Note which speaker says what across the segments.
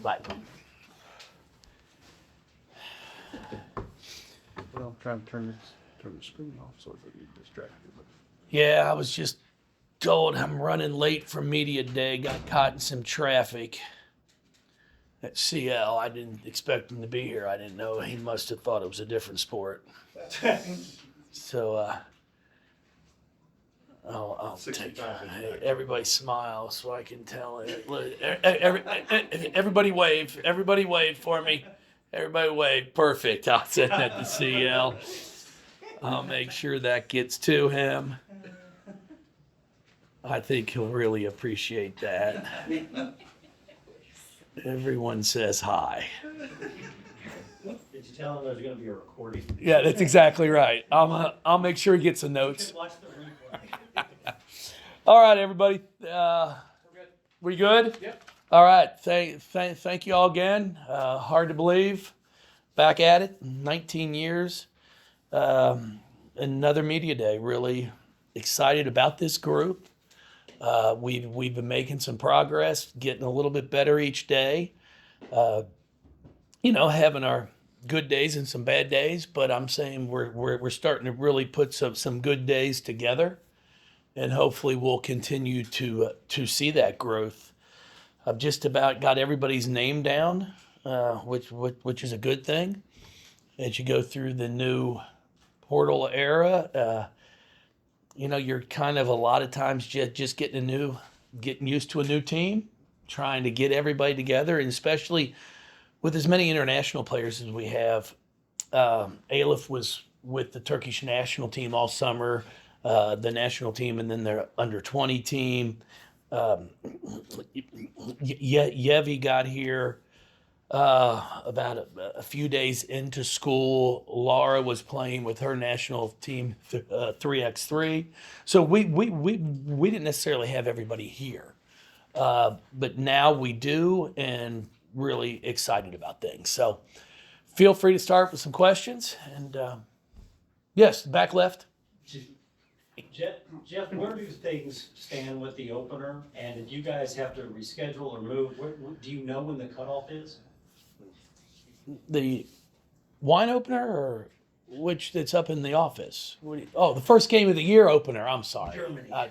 Speaker 1: Bye.
Speaker 2: Well, I'm trying to turn the screen off so it doesn't get distracted.
Speaker 1: Yeah, I was just told I'm running late for media day. Got caught in some traffic at CL. I didn't expect him to be here. I didn't know. He must have thought it was a different sport. So, I'll take it. Hey, everybody smile so I can tell it. Everybody wave. Everybody wave for me. Everybody wave. Perfect. I'll send that to CL. I'll make sure that gets to him. I think he'll really appreciate that. Everyone says hi.
Speaker 3: Did you tell him there's going to be a recording?
Speaker 1: Yeah, that's exactly right. I'll make sure he gets the notes.
Speaker 3: Watch the replay.
Speaker 1: All right, everybody. We good?
Speaker 2: Yep.
Speaker 1: All right. Thank you all again. Hard to believe. Back at it. 19 years. Another media day. Really excited about this group. We've been making some progress, getting a little bit better each day. Having our good days and some bad days, but I'm saying we're starting to really put some good days together, and hopefully we'll continue to see that growth. I've just about got everybody's name down, which is a good thing. As you go through the new portal era, you're kind of a lot of times just getting used to a new team, trying to get everybody together, and especially with as many international players as we have. Aleph was with the Turkish national team all summer, the national team, and then their under-20 team. Yevi got here about a few days into school. Laura was playing with her national team 3x3. So we didn't necessarily have everybody here, but now we do, and really excited about things. So feel free to start with some questions. And yes, back left.
Speaker 3: Jeff, where do things stand with the opener? And did you guys have to reschedule or move? Do you know when the cutoff is?
Speaker 1: The wine opener, or which that's up in the office? The first game of the year opener. I'm sorry.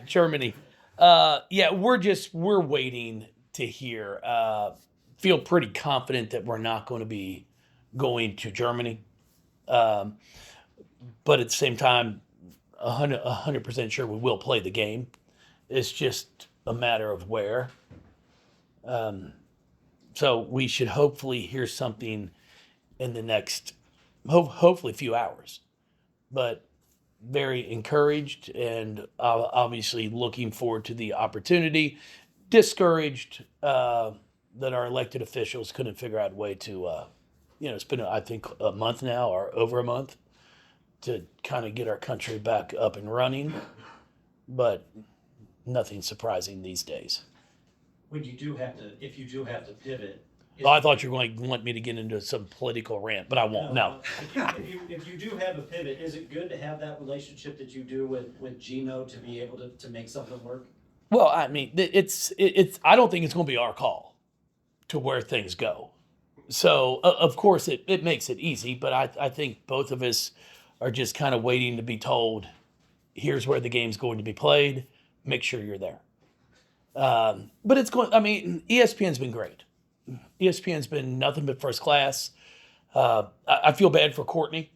Speaker 1: Germany. Yeah, we're waiting to hear. Feel pretty confident that we're not going to be going to Germany. But at the same time, 100% sure we will play the game. It's just a matter of where. So we should hopefully hear something in the next, hopefully, few hours. But very encouraged, and obviously looking forward to the opportunity. Discouraged that our elected officials couldn't figure out a way to, it's been, I think, a month now, or over a month, to kind of get our country back up and running. But nothing surprising these days.
Speaker 3: If you do have to pivot.
Speaker 1: Oh, I thought you were going to want me to get into some political rant, but I won't. No.
Speaker 3: If you do have a pivot, is it good to have that relationship that you do with Gino to be able to make something work?
Speaker 1: Well, I mean, it's. I don't think it's going to be our call to where things go. So, of course, it makes it easy, but I think both of us are just kind of waiting to be told, here's where the game's going to be played. Make sure you're there. But it's going. I mean, ESPN's been great. ESPN's been nothing but first class. I feel bad for Courtney.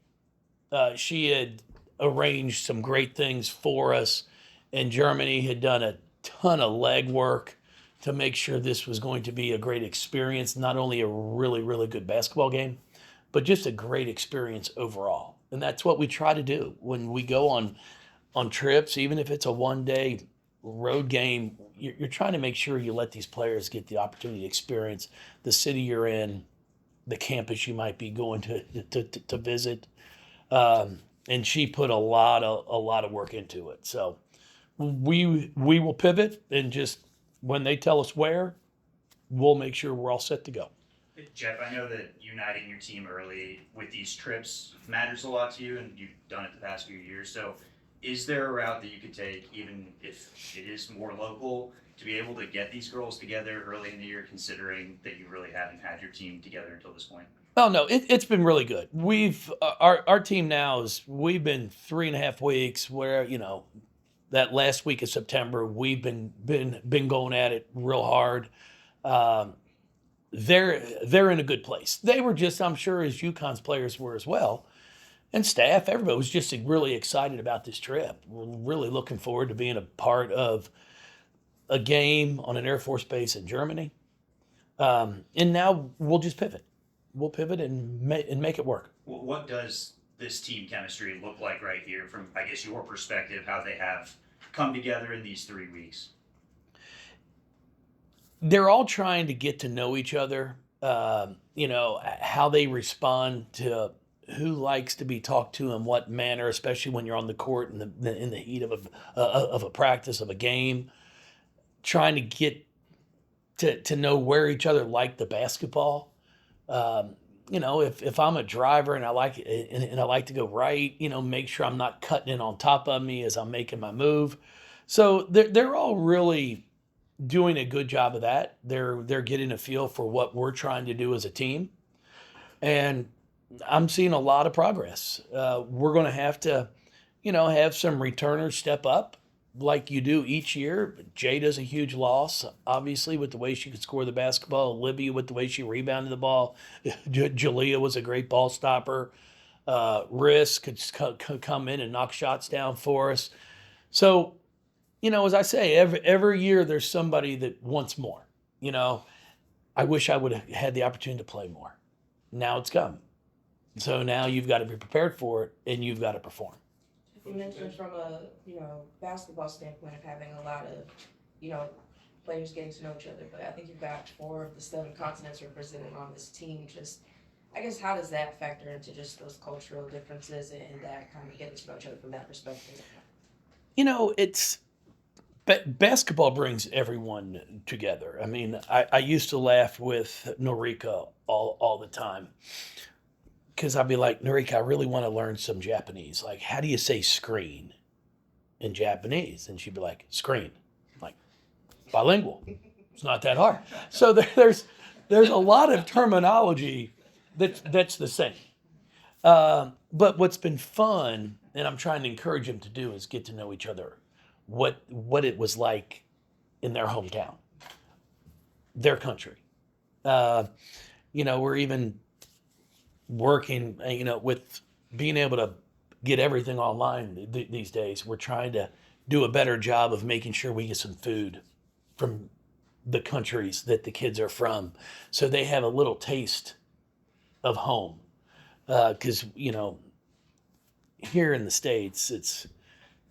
Speaker 1: She had arranged some great things for us in Germany, had done a ton of legwork to make sure this was going to be a great experience, not only a really, really good basketball game, but just a great experience overall. And that's what we try to do when we go on trips, even if it's a one-day road game. You're trying to make sure you let these players get the opportunity to experience the city you're in, the campus you might be going to visit. And she put a lot of work into it. So we will pivot, and just when they tell us where, we'll make sure we're all set to go.
Speaker 4: Jeff, I know that uniting your team early with these trips matters a lot to you, and you've done it the past few years. So is there a route that you could take, even if it is more local, to be able to get these girls together early in the year, considering that you really haven't had your team together until this point?
Speaker 1: Oh no, it's been really good. We've our team now we've been 3.5 weeks where that last week of September we've been going at it real hard. Um, they're in a good place. They were just, I'm sure, as UConn's players were as well, and staff. Everybody was just really excited about this trip. We're really looking forward to being a part of a game on an Air Force base in Germany. And now we'll just pivot. We'll pivot and make it work.
Speaker 4: What does this team chemistry look like right here from, I guess, your perspective, how they have come together in these 3 weeks?
Speaker 1: They're all trying to get to know each other. How they respond to who likes to be talked to in what manner, especially when you're on the court in the heat of a practice of a game. Trying to get to know where each other like the basketball. If I'm a driver and I like to go right, make sure I'm not cutting in on top of me as I'm making my move. So they're all really doing a good job of that. They're getting a feel for what we're trying to do as a team, and I'm seeing a lot of progress. We're going to have some returners step up like you do each year. Jada's a huge loss, obviously, with the way she could score the basketball. Olivia with the way she rebounded the ball. Jalea was a great ball stopper. Risk could come in and knock shots down for us. So, as I say, every year there's somebody that wants more. I wish I would have had the opportunity to play more. Now it's come. So now you've got to be prepared for it, and you've got to perform.
Speaker 5: You mentioned from a basketball standpoint of having a lot of players getting to know each other, but I think you've got 4 of the 7 continents represented on this team. Just, I guess, how does that factor into just those cultural differences and that kind of getting to know each other from that perspective?
Speaker 1: It's basketball brings everyone together. I mean, I used to laugh with Norika all the time. Because I'd be like, Norika, I really want to learn some Japanese. Like, how do you say screen in Japanese? And she'd be like, screen. Like, bilingual. It's not that hard. So there's a lot of terminology that's the same. But what's been fun, and I'm trying to encourage them to do, is get to know each other. What it was like in their hometown, their country. We're even working, with being able to get everything online these days. We're trying to do a better job of making sure we get some food from the countries that the kids are from, so they have a little taste of home. Because, here in the States, it's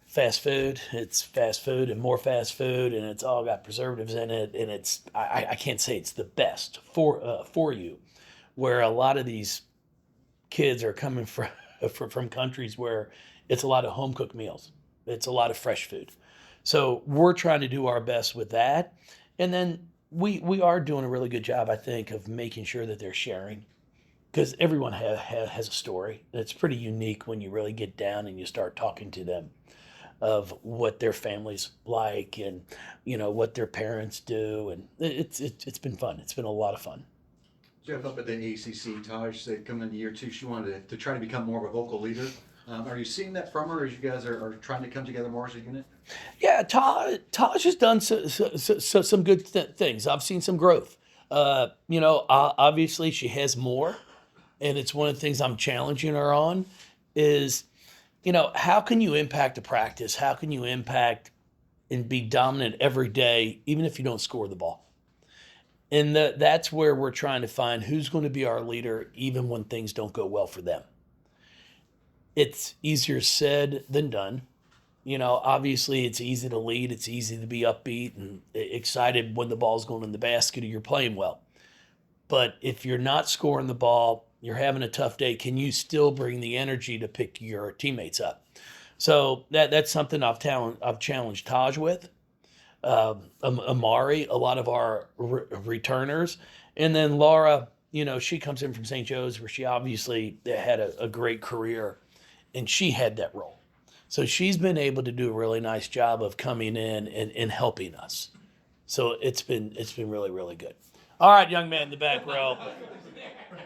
Speaker 1: fast food and more fast food, and it's all got preservatives in it, and I can't say it's the best for you, where a lot of these kids are coming from countries where it's a lot of home cooked meals. It's a lot of fresh food. So we're trying to do our best with that. And then we are doing a really good job, I think, of making sure that they're sharing, because everyone has a story. It's pretty unique when you really get down and you start talking to them of what their families like and, what their parents do. And it's been fun. It's been a lot of fun.
Speaker 2: Jeff, up at the ACC, Taj said coming into year 2, she wanted to try to become more of a vocal leader. Are you seeing that from her as you guys are trying to come together more as a unit?
Speaker 1: Yeah, Taj has done some good things. I've seen some growth. Obviously she has more, and it's one of the things I'm challenging her on is, how can you impact a practice? How can you impact and be dominant every day, even if you don't score the ball? And that's where we're trying to find who's going to be our leader, even when things don't go well for them. It's easier said than done. Obviously it's easy to lead. It's easy to be upbeat and excited when the ball's going in the basket or you're playing well. But if you're not scoring the ball, you're having a tough day, can you still bring the energy to pick your teammates up? So that's something I've challenged Taj with. Amari, a lot of our returners. And then Laura, she comes in from St. Joe's, where she obviously had a great career, and she had that role. So she's been able to do a really nice job of coming in and helping us. So it's been really, really good. All right, young man in the back row.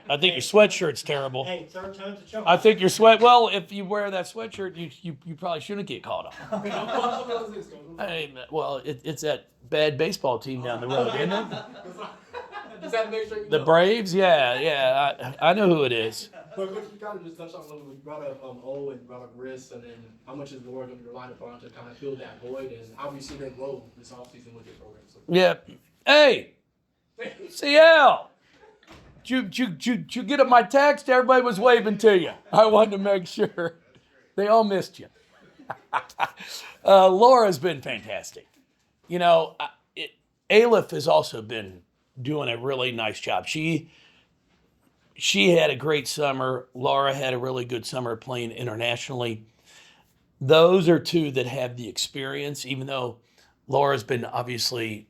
Speaker 1: I think your sweatshirt's terrible.
Speaker 3: Hey, third time's a charm.
Speaker 1: I think your well, if you wear that sweatshirt, you probably shouldn't get caught on. Well, it's that bad baseball team down the road, isn't it?
Speaker 6: Just had to make sure you
Speaker 1: The
Speaker 6: know.
Speaker 1: Braves? Yeah. I know who it is.
Speaker 6: But Coach, you kind of just touched on when you brought up O and brought up wrists, and then how much is Laura going to rely upon to kind of fill that void, and how do you see her grow this offseason with your program? So,
Speaker 1: Yeah. Hey, CL. Did you get up my text? Everybody was waving to you. I wanted to make sure. They all missed you. Laura's been fantastic. You know, Aleph has also been doing a really nice job. She had a great summer. Laura had a really good summer playing internationally. Those are two that have the experience, even though Laura's been obviously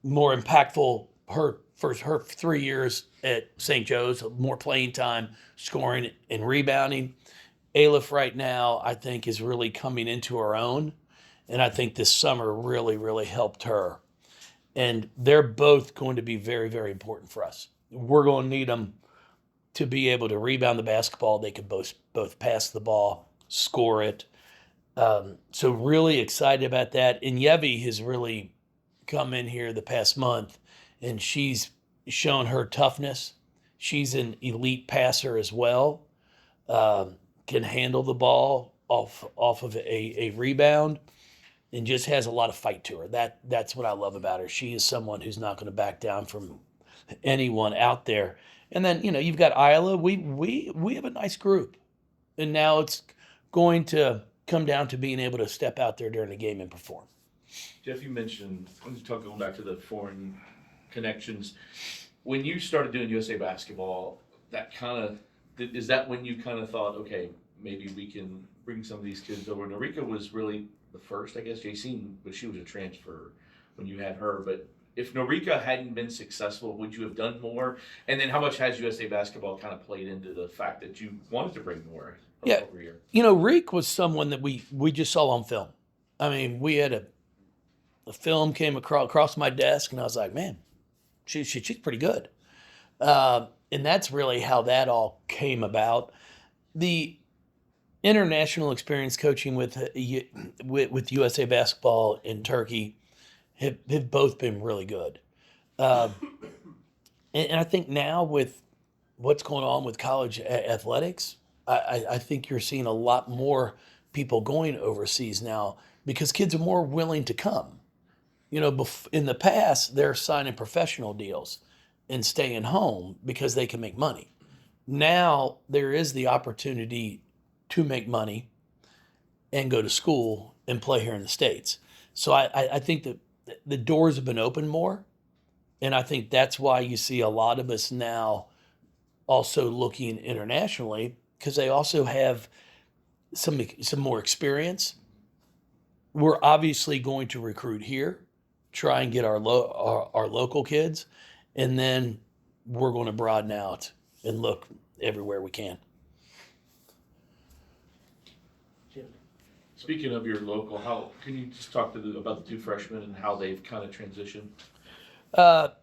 Speaker 1: more impactful her 3 years at St. Joe's, more playing time, scoring and rebounding. Aleph right now, I think, is really coming into her own. And I think this summer really, really helped her. And they're both going to be very, very important for us. We're going to need them to be able to rebound the basketball. They can both pass the ball, score it. So really excited about that. And Yevi has really come in here the past month, and she's shown her toughness. She's an elite passer as well. Can handle the ball off of a rebound, and just has a lot of fight to her. That's what I love about her. She is someone who's not going to back down from anyone out there. And then, you know, you've got Isla. We have a nice group. And now it's going to come down to being able to step out there during the game and perform.
Speaker 7: Jeff, you mentioned, going back to the foreign connections. When you started doing USA basketball, is that when you kind of thought, okay, maybe we can bring some of these kids over? Norika was really the first, I guess. JC, but she was a transfer when you had her. But if Norika hadn't been successful, would you have done more? And then how much has USA basketball kind of played into the fact that you wanted to bring more over here?
Speaker 1: You know, Reek was someone that we just saw on film. I mean, we had a film came across my desk, and I was like, man, she's pretty good. And that's really how that all came about. The international experience coaching with USA basketball in Turkey have both been really good. And I think now with what's going on with college athletics, I think you're seeing a lot more people going overseas now because kids are more willing to come. You know, in the past, they're signing professional deals and staying home because they can make money. Now there is the opportunity to make money and go to school and play here in the States. So I think that the doors have been opened more. And I think that's why you see a lot of us now also looking internationally, because they also have some more experience. We're obviously going to recruit here, try and get our local kids, and then we're going to broaden out and look everywhere we can.
Speaker 7: Speaking of your local, how can you just talk about the two freshmen and how they've kind of transitioned?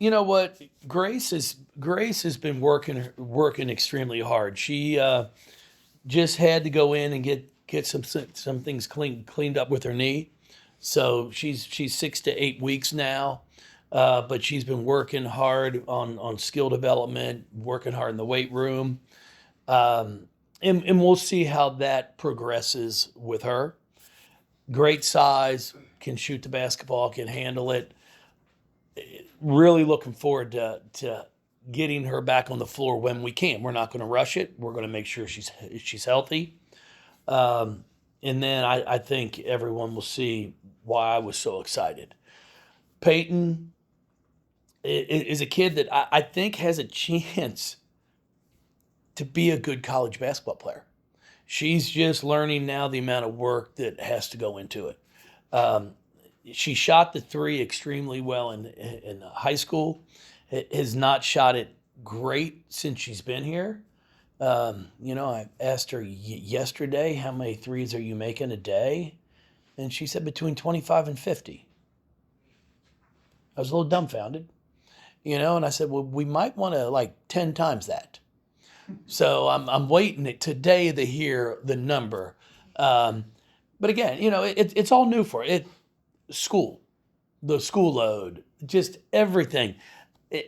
Speaker 1: You know what? Grace has been working extremely hard. She just had to go in and get some things cleaned up with her knee. So she's 6 to 8 weeks now, but she's been working hard on skill development, working hard in the weight room, and we'll see how that progresses with her. Great size, can shoot the basketball, can handle it. Really looking forward to getting her back on the floor when we can. We're not going to rush it. We're going to make sure she's healthy. And then I think everyone will see why I was so excited. Peyton is a kid that I think has a chance to be a good college basketball player. She's just learning now the amount of work that has to go into it. She shot the three extremely well in high school. Has not shot it great since she's been here. You know, I asked her yesterday, how many threes are you making a day? And she said between 25 and 50. I was a little dumbfounded, and I said, well, we might want to like 10 times that. So I'm waiting today to hear the number. But again, it's all new for it. School, the school load, just everything.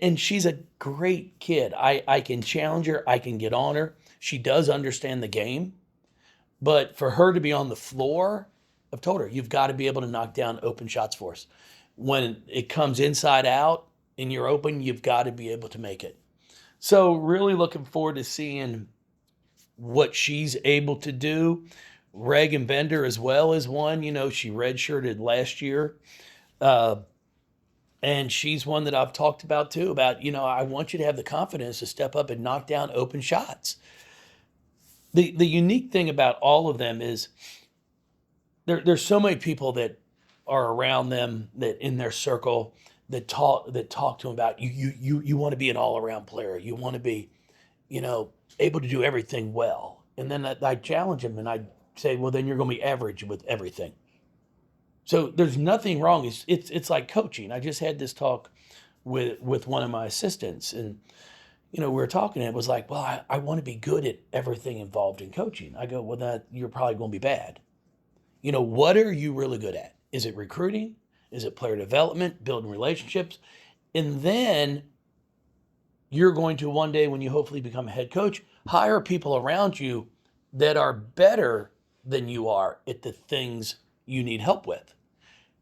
Speaker 1: And she's a great kid. I can challenge her. I can get on her. She does understand the game. But for her to be on the floor, I've told her, you've got to be able to knock down open shots for us. When it comes inside out and you're open, you've got to be able to make it. So really looking forward to seeing what she's able to do. Reagan Bender as well is one, she redshirted last year. And she's one that I've talked about too, about, I want you to have the confidence to step up and knock down open shots. The unique thing about all of them is there's so many people that are around them, that in their circle, that talk to them about you want to be an all-around player. You want to be, able to do everything well. And then I challenge them and I say, well, then you're going to be average with everything. So there's nothing wrong. It's like coaching. I just had this talk with one of my assistants, and we were talking, and it was like, well, I want to be good at everything involved in coaching. I go, well, that you're probably going to be bad. What are you really good at? Is it recruiting? Is it player development, building relationships? And then you're going to one day, when you hopefully become a head coach, hire people around you that are better than you are at the things you need help with.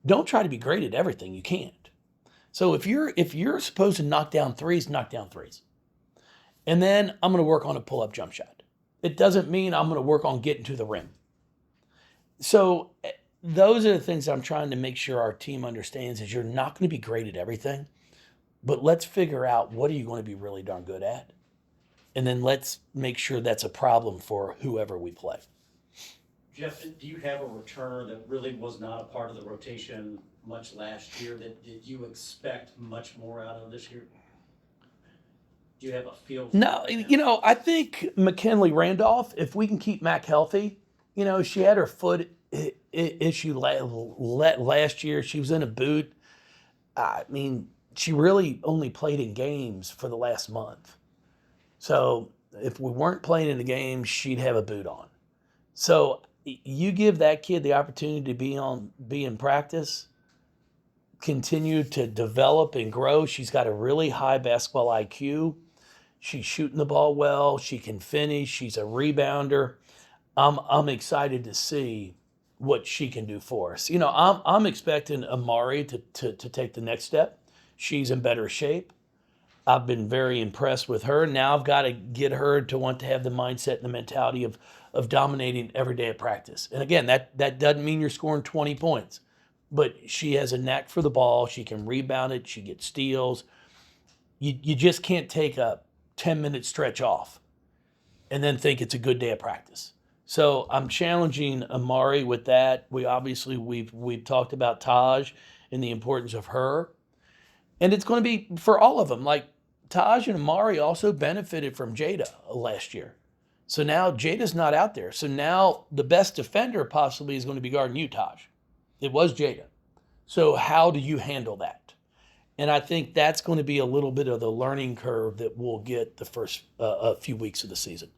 Speaker 1: Don't try to be great at everything. You can't. So if you're supposed to knock down threes, knock down threes. And then I'm going to work on a pull-up jump shot. It doesn't mean I'm going to work on getting to the rim. So those are the things I'm trying to make sure our team understands, is you're not going to be great at everything, but let's figure out what are you going to be really darn good at. And then let's make sure that's a problem for whoever we play.
Speaker 3: Jeff, do you have a returner that really was not a part of the rotation much last year that you expect much more out of this year? Do you have a feel for
Speaker 1: No,
Speaker 3: that?
Speaker 1: I think McKinley Randolph, if we can keep Mac healthy, she had her foot issue last year. She was in a boot. I mean, she really only played in games for the last month. So if we weren't playing in the game, she'd have a boot on. So you give that kid the opportunity to be in practice, continue to develop and grow. She's got a really high basketball IQ. She's shooting the ball well. She can finish. She's a rebounder. I'm excited to see what she can do for us. I'm expecting Amari to take the next step. She's in better shape. I've been very impressed with her. Now I've got to get her to want to have the mindset and the mentality of dominating every day at practice. And again, that doesn't mean you're scoring 20 points, but she has a knack for the ball. She can rebound it. She gets steals. You just can't take a 10-minute stretch off and then think it's a good day of practice. So I'm challenging Amari with that. We've talked about Taj and the importance of her. And it's going to be for all of them. Like Taj and Amari also benefited from Jada last year. So now Jada's not out there. So now the best defender possibly is going to be guarding you, Taj. It was Jada. So how do you handle that? And I think that's going to be a little bit of the learning curve that we'll get the first a few weeks of the season.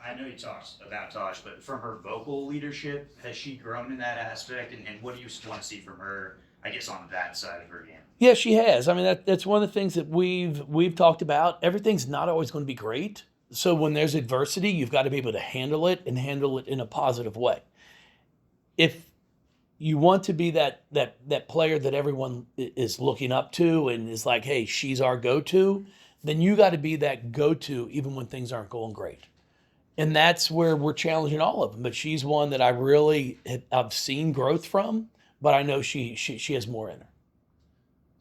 Speaker 4: I know you talked about Tosh, but from her vocal leadership, has she grown in that aspect? And what do you want to see from her, I guess, on that side of her game?
Speaker 1: Yeah, she has. I mean, that's one of the things that we've talked about. Everything's not always going to be great. So when there's adversity, you've got to be able to handle it and handle it in a positive way. If you want to be that player that everyone is looking up to and is like, hey, she's our go-to, then you got to be that go-to even when things aren't going great. And that's where we're challenging all of them. But she's one that I've seen growth from, but I know she has more in her.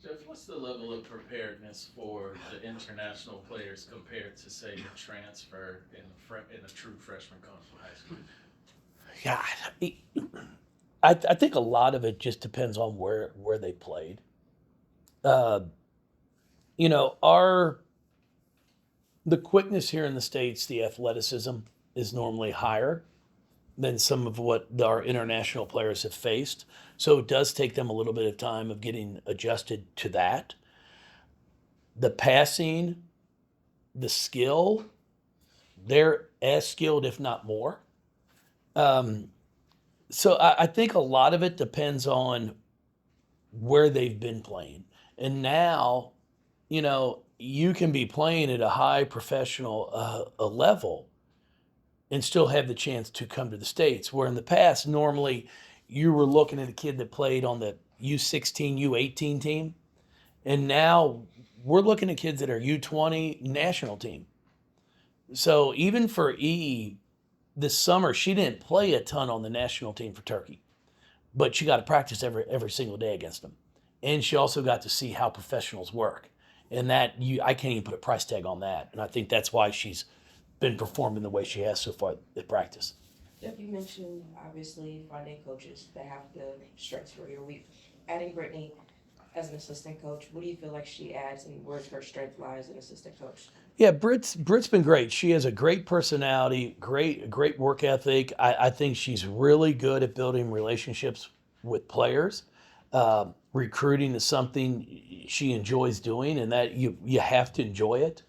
Speaker 7: Jeff, what's the level of preparedness for the international players compared to, say, the transfer in a true freshman coming from high school?
Speaker 1: God, I think a lot of it just depends on where they played. The quickness here in the States, the athleticism is normally higher. than some of what our international players have faced. So it does take them a little bit of time of getting adjusted to that. The passing, the skill, they're as skilled, if not more. Um, so I think a lot of it depends on where they've been playing. And now, you can be playing at a high professional a level and still have the chance to come to the States. Where in the past, normally you were looking at a kid that played on the U16, U18 team. And now we're looking at kids that are U20 national team. So even for E, this summer, she didn't play a ton on the national team for Turkey, but she got to practice every single day against them. And she also got to see how professionals work. And I can't even put a price tag on that. And I think that's why she's been performing the way she has so far at practice.
Speaker 5: Jeff, you mentioned obviously finding coaches that have the strengths for your week. Adding Brittany as an assistant coach, what do you feel like she adds and where's her strength lies as an assistant coach?
Speaker 1: Yeah, Britt's been great. She has a great personality, great work ethic. I think she's really good at building relationships with players. Recruiting is something she enjoys doing, and that you have to enjoy it.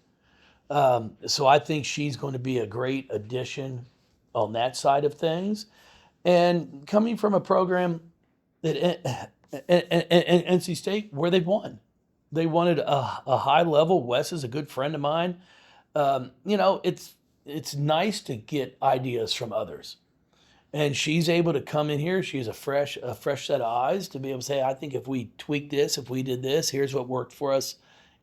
Speaker 1: So I think she's going to be a great addition on that side of things. And coming from a program that NC State where they've won. They wanted a high level. Wes is a good friend of mine. It's nice to get ideas from others, and she's able to come in here. She has a fresh set of eyes to be able to say, I think if we tweak this, if we did this, here's what worked for us,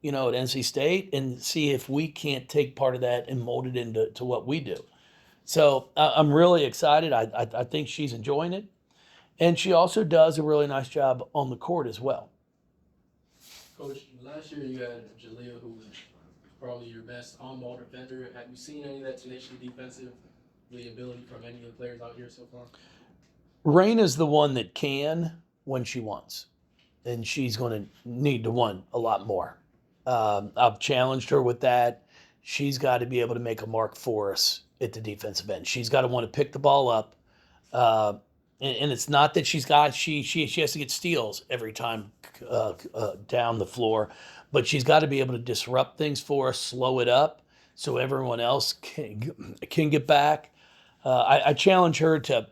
Speaker 1: at NC State, and see if we can't take part of that and mold it into what we do. So I'm really excited. I think she's enjoying it, and she also does a really nice job on the court as well.
Speaker 6: Coach, last year you had Jalea, who was probably your best on-ball defender. Have you seen any of that tenacious defensive ability from any of the players out here so far?
Speaker 1: Rain is the one that can when she wants, and she's going to need to want a lot more. I've challenged her with that. She's got to be able to make a mark for us at the defensive end. She's got to want to pick the ball up. And it's not that she has to get steals every time down the floor, but she's got to be able to disrupt things for us, slow it up, so everyone else can get back. I challenge her to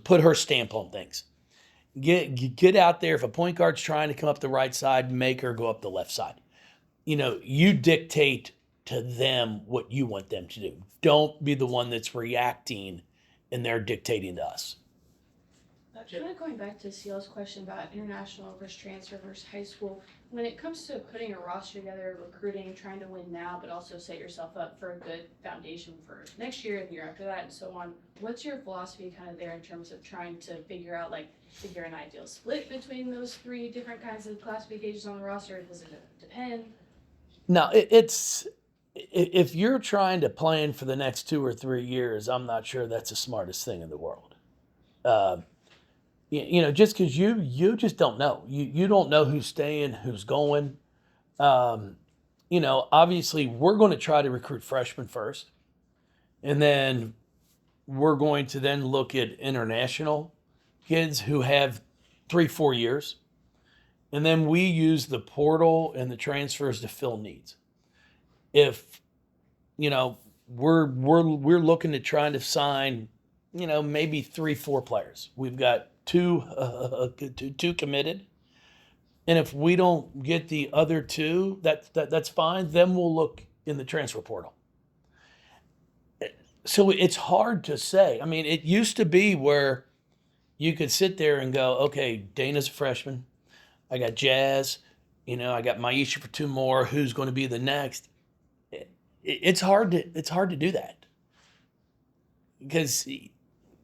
Speaker 1: put her stamp on things. Get out there. If a point guard's trying to come up the right side, make her go up the left side. You dictate to them what you want them to do. Don't be the one that's reacting and they're dictating to us.
Speaker 8: Kind of going back to CL's question about international versus transfer versus high school, when it comes to putting a roster together, recruiting, trying to win now, but also set yourself up for a good foundation for next year and the year after that and so on, what's your philosophy kind of there in terms of trying to figure out, is there an ideal split between those three different kinds of classifications on the roster? Does it depend?
Speaker 1: No, it's if you're trying to plan for the next 2 or 3 years, I'm not sure that's the smartest thing in the world. Just because you just don't know. You don't know who's staying, who's going. Obviously, we're going to try to recruit freshmen first. And then we're going to then look at international kids who have 3-4 years. And then we use the portal and the transfers to fill needs. If, we're looking at trying to sign, maybe 3-4 players. We've got two committed. And if we don't get the other two, that's fine. Then we'll look in the transfer portal. So it's hard to say. I mean, it used to be where you could sit there and go, okay, Dana's a freshman. I got Jazz. I got Maisha for 2 more. Who's going to be the next? It's hard to do that because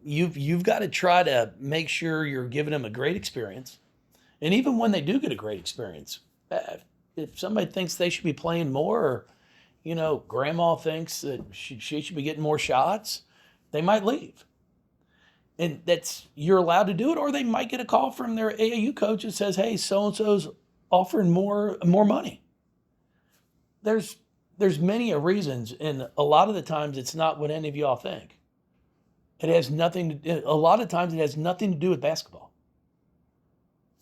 Speaker 1: you've got to try to make sure you're giving them a great experience. And even when they do get a great experience, if somebody thinks they should be playing more, or, grandma thinks that she should be getting more shots, they might leave. And you're allowed to do it, or they might get a call from their AAU coach that says, hey, so-and-so's offering more money. There's many reasons, and a lot of the times it's not what any of y'all think. It has nothing to, a lot of times it has nothing to do with basketball.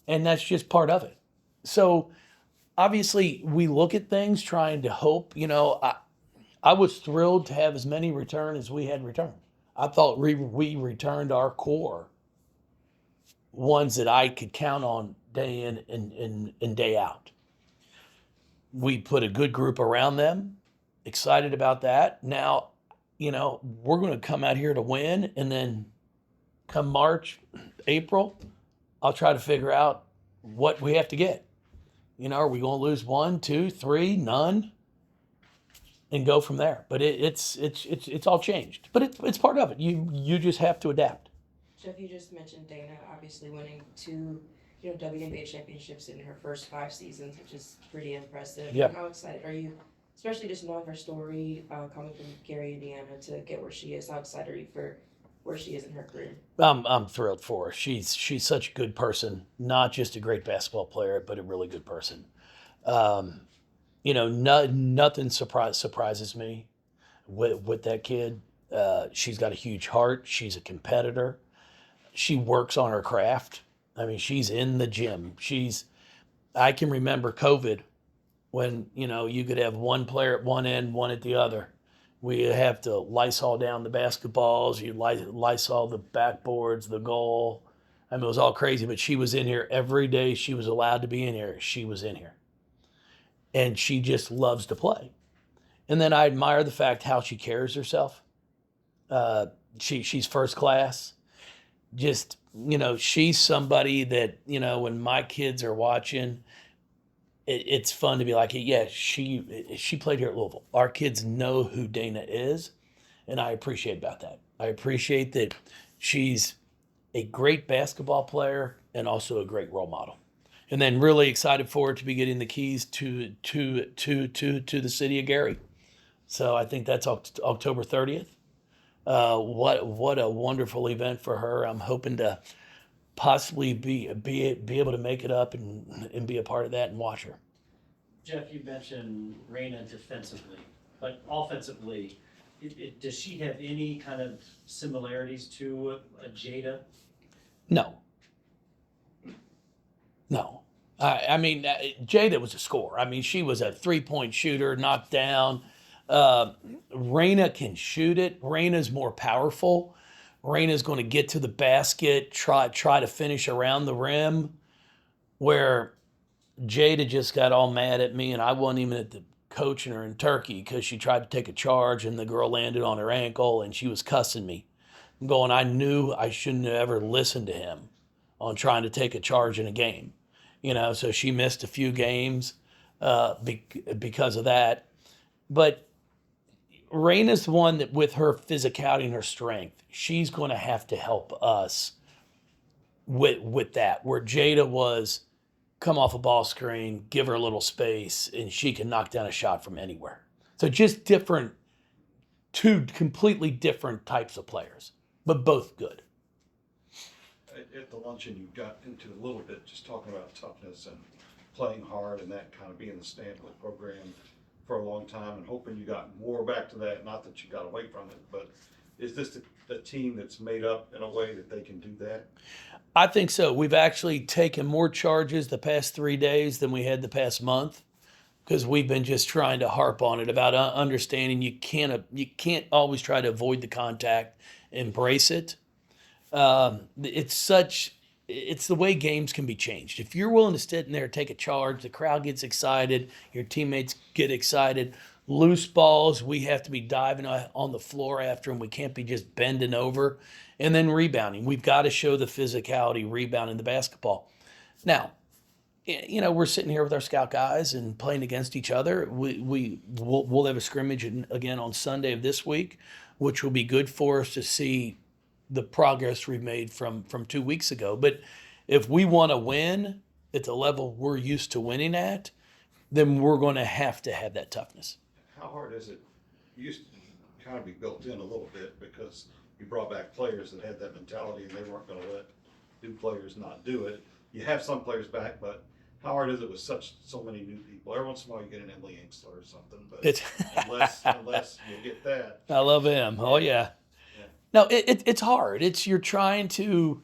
Speaker 1: And that's just part of it. So obviously we look at things trying to hope, I was thrilled to have as many return as we had returned. I thought we returned our core, ones that I could count on day in and day out. We put a good group around them, excited about that. Now, we're going to come out here to win, and then come March, April, I'll try to figure out what we have to get. Are we going to lose 1, 2, 3, none, and go from there? But it's all changed. But it's part of it. You just have to adapt.
Speaker 5: Jeff, you just mentioned Dana obviously winning 2, WNBA championships in her first 5 seasons, which is pretty impressive.
Speaker 1: Yeah.
Speaker 5: How excited are you, especially just knowing her story, coming from Gary, Indiana, to get where she is? How excited are you for where she is in her career?
Speaker 1: I'm thrilled for her. She's such a good person, not just a great basketball player, but a really good person. Nothing surprises me with that kid. She's got a huge heart. She's a competitor. She works on her craft. I mean, she's in the gym. I can remember COVID when, you could have one player at one end, one at the other. We have to Lysol down the basketballs, you Lysol the backboards, the goal. I mean, it was all crazy, but she was in here every day. She was allowed to be in here. She was in here. And she just loves to play. And then I admire the fact how she carries herself. She's first class. Just, she's somebody that, when my kids are watching, it's fun to be like, yeah, she played here at Louisville. Our kids know who Dana is, and I appreciate about that. I appreciate that she's a great basketball player and also a great role model. And then really excited for her to be getting the keys to the city of Gary. So I think that's October 30th. What a wonderful event for her. I'm hoping to possibly be able to make it up and be a part of that and watch her.
Speaker 3: Jeff, you mentioned Raina defensively, but offensively, does she have any kind of similarities to a Jada?
Speaker 1: No. I mean, Jada was a scorer. I mean, she was a 3-point shooter, knocked down. Raina can shoot it. Raina's more powerful. Raina's going to get to the basket, try to finish around the rim, where Jada just got all mad at me, and I wasn't even at the coaching her in Turkey because she tried to take a charge, and the girl landed on her ankle, and she was cussing me. I'm going, I knew I shouldn't have ever listened to him on trying to take a charge in a game. So she missed a few games because of that. But Raina's the one that, with her physicality and her strength, she's going to have to help us with that. Where Jada was, come off a ball screen, give her a little space, and she can knock down a shot from anywhere. So just two completely different types of players, but both good.
Speaker 9: At the luncheon, you got into a little bit just talking about toughness and playing hard and that kind of being the staple of the program for a long time, and hoping you got more back to that. Not that you got away from it, but is this the team that's made up in a way that they can do that?
Speaker 1: I think so. We've actually taken more charges the past 3 days than we had the past month, because we've been just trying to harp on it about understanding you can't always try to avoid the contact, embrace it. It's the way games can be changed. If you're willing to sit in there and take a charge, the crowd gets excited, your teammates get excited. Loose balls, we have to be diving on the floor after them. We can't be just bending over. And then rebounding. We've got to show the physicality rebounding the basketball. Now, we're sitting here with our scout guys and playing against each other. We'll have a scrimmage again on Sunday of this week, which will be good for us to see the progress we've made from 2 weeks ago. But if we want to win at the level we're used to winning at, then we're going to have that toughness.
Speaker 9: How hard is it? You used to kind of be built in a little bit because you brought back players that had that mentality and they weren't going to let new players not do it. You have some players back, but how hard is it with so many new people? Every once in a while you get an Emily Inkster or something, but unless you get that.
Speaker 1: I love him. Oh yeah. No, it's hard. You're trying to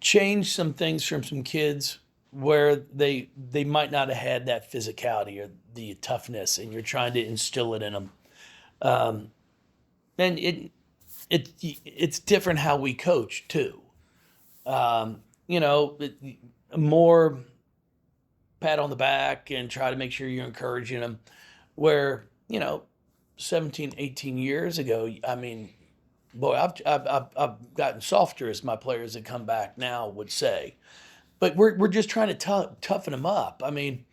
Speaker 1: change some things from some kids where they might not have had that physicality or the toughness, and you're trying to instill it in them. And it's different how we coach too. You know, more pat on the back and try to make sure you're encouraging them. Where, you know, 17, 18 years ago, I mean, boy, I've gotten softer, as my players that come back now would say. But we're just trying to toughen them up. I mean,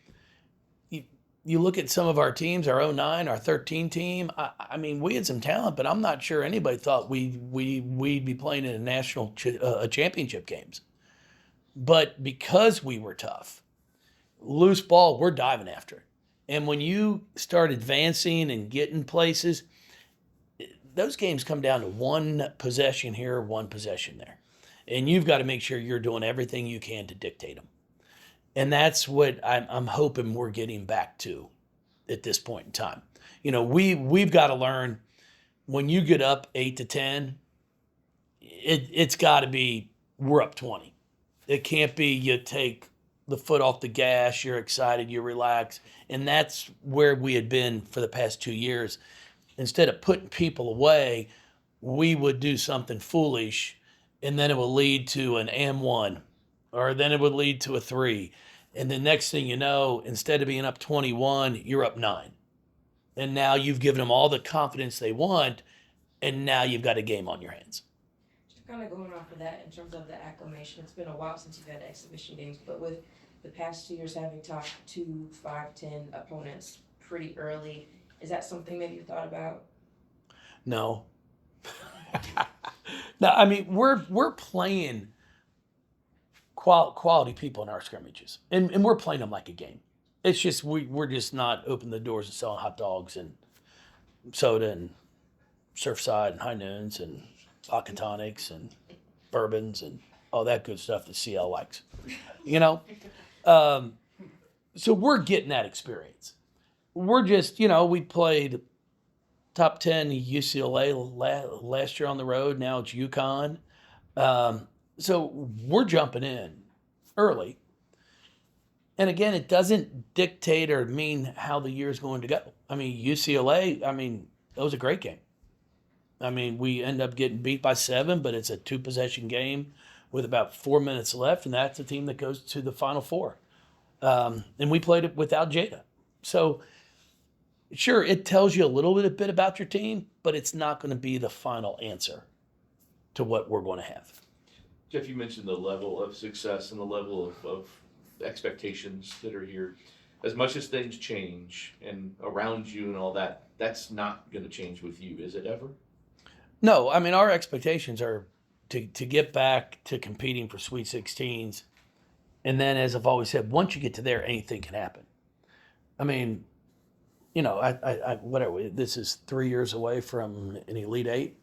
Speaker 1: you look at some of our teams, our 09, our 13 team. I mean, we had some talent, but I'm not sure anybody thought we'd be playing in a national championship games. But because we were tough, loose ball, we're diving after it. And when you start advancing and getting places, those games come down to one possession here, one possession there. And you've got to make sure you're doing everything you can to dictate them. And that's what I'm hoping we're getting back to at this point in time. You know, we've got to learn, when you get up 8-10, it's got to be, we're up 20. It can't be you take the foot off the gas, you're excited, you relax. And that's where we had been for the past 2 years. Instead of putting people away, we would do something foolish, and then it will lead to an M1, or then it would lead to a 3. And the next thing you know, instead of being up 21, you're up 9. And now you've given them all the confidence they want, and now you've got a game on your hands.
Speaker 5: Just kind of going off of that in terms of the acclimation, it's been a while since you've had exhibition games, but with the past 2 years having talked to 5-10 opponents pretty early, is that something that you thought about?
Speaker 1: No. No, I mean, we're playing quality people in our scrimmages, and we're playing them like a game. It's just we're just not opening the doors and selling hot dogs and soda and Surfside and High Noons and vodka tonics and bourbons and all that good stuff that CL likes, you know? So we're getting that experience. We're just, you know, we played top 10 UCLA last year on the road. Now it's UConn. So we're jumping in early. And again, it doesn't dictate or mean how the year is going to go. I mean, UCLA, I mean, that was a great game. I mean, we end up getting beat by 7, but it's a 2-possession game with about 4 minutes left, and that's the team that goes to the Final Four. And we played it without Jada. So, sure, it tells you a little bit about your team, but it's not going to be the final answer to what we're going to have.
Speaker 7: Jeff, you mentioned the level of success and the level of expectations that are here. As much as things change and around you and all that, that's not going to change with you, is it ever?
Speaker 1: No, I mean, our expectations are to get back to competing for Sweet 16s. And then, as I've always said, once you get to there, anything can happen. I mean, you know, I whatever, this is 3 years away from an Elite 8.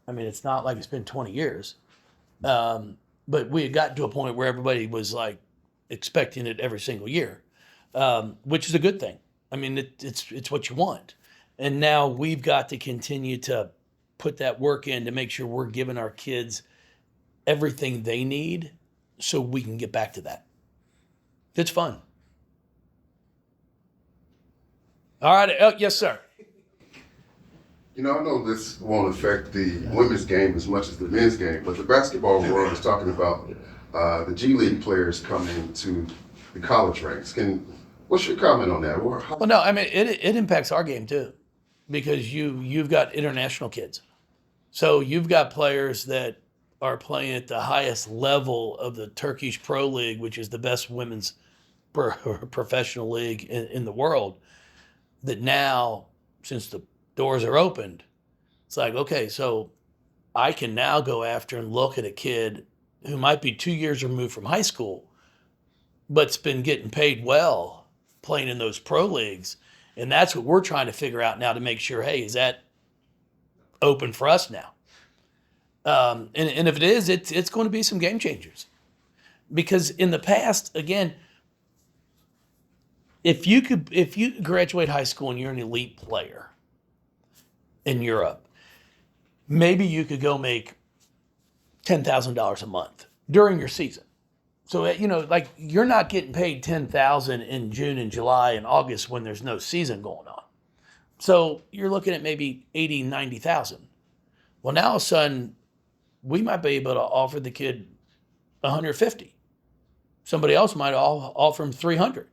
Speaker 1: I mean, it's not like it's been 20 years. But we had gotten to a point where everybody was like expecting it every single year, which is a good thing. I mean, it's what you want. And now we've got to continue to put that work in to make sure we're giving our kids everything they need so we can get back to that. It's fun. All right. Oh, yes, sir.
Speaker 10: You know, I know this won't affect the women's game as much as the men's game, but the basketball world is talking about the G League players coming to the college ranks. What's your comment on that?
Speaker 1: Well, no, I mean, it impacts our game too, because you've got international kids. So you've got players that are playing at the highest level of the Turkish Pro League, which is the best women's professional league in the world, that now, since the doors are opened, it's like, okay, so I can now go after and look at a kid who might be 2 years removed from high school, but's been getting paid well playing in those pro leagues. And that's what we're trying to figure out now to make sure, hey, is that open for us now? And if it is, it's going to be some game changers. Because in the past, again, if you graduate high school and you're an elite player, in Europe, maybe you could go make $10,000 a month during your season. So, like you're not getting paid $10,000 in June and July and August when there's no season going on. So you're looking at maybe 80, 90,000. Well, now all of a sudden we might be able to offer the kid 150. Somebody else might offer him 300.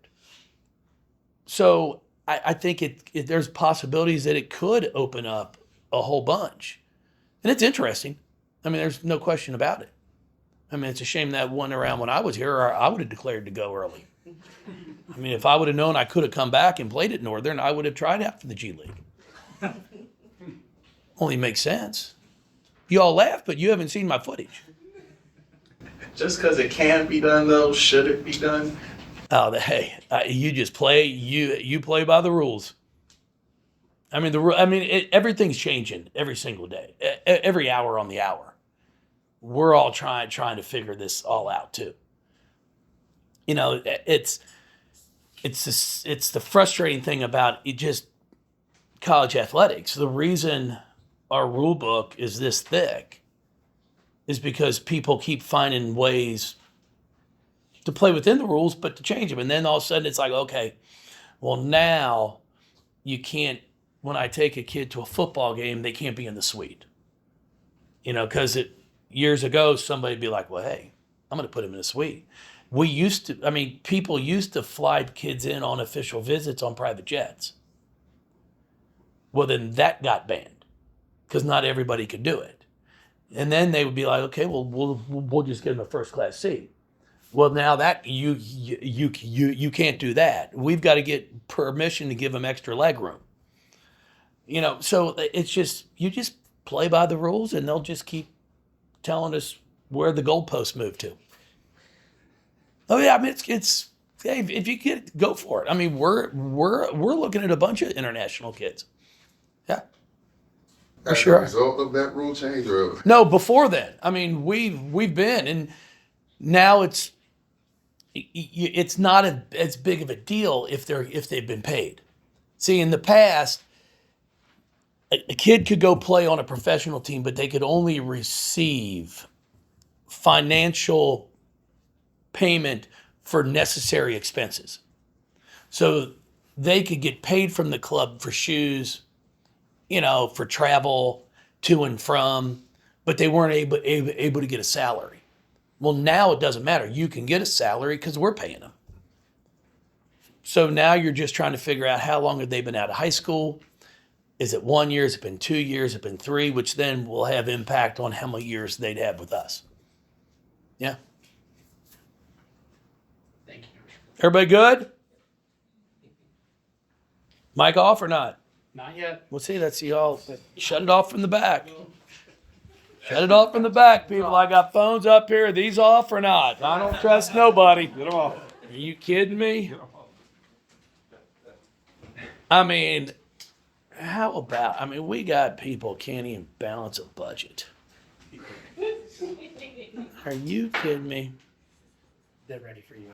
Speaker 1: So I think there's possibilities that it could open up a whole bunch. And it's interesting. I mean, there's no question about it. I mean, it's a shame that one around when I was here, or I would have declared to go early. I mean, if I would have known I could have come back and played at Northern, I would have tried out for the G League. Only makes sense. You all laugh, but you haven't seen my footage.
Speaker 11: Just because it can be done, though, should it be done?
Speaker 1: Oh, hey, you just play. You play by the rules. I mean, everything's changing every single day, every hour on the hour. We're all trying to figure this all out too. It's the frustrating thing about it, just college athletics. The reason our rule book is this thick is because people keep finding ways to play within the rules, but to change them. And then all of a sudden it's like, okay, well now you can't, when I take a kid to a football game, they can't be in the suite. Because years ago, somebody would be like, well, hey, I'm going to put him in a suite. People used to fly kids in on official visits on private jets. Well, then that got banned because not everybody could do it. And then they would be like, okay, well, we'll just give them a first class seat. Well, now that you can't do that. We've got to get permission to give them extra leg room. So it's just, you just play by the rules and they'll just keep telling us where the goalposts move to. Oh yeah, I mean it's hey, if you get, go for it. I mean we're looking at a bunch of international kids. Yeah. For
Speaker 10: As
Speaker 1: sure.
Speaker 10: a result of that rule change, or
Speaker 1: No, before then. I mean we've been, and now it's not as big of a deal if they've been paid. See, in the past, a kid could go play on a professional team, but they could only receive financial payment for necessary expenses. So they could get paid from the club for shoes, for travel to and from, but they weren't able to get a salary. Well, now it doesn't matter. You can get a salary because we're paying them. So now you're just trying to figure out how long have they been out of high school. Is it 1 year? Has it been 2 years? Has it been 3? Which then will have impact on how many years they'd have with us. Yeah.
Speaker 6: Thank you.
Speaker 1: Everybody good? Mic off or not?
Speaker 6: Not yet.
Speaker 1: Well, see, that's y'all. Shut it off from the back. Shut it off from the back, people. I got phones up here. Are these off or not? I don't trust nobody. Get them off. Are you kidding me? I mean, how about, we got people can't even balance a budget. Are you kidding me?
Speaker 6: They're ready for you.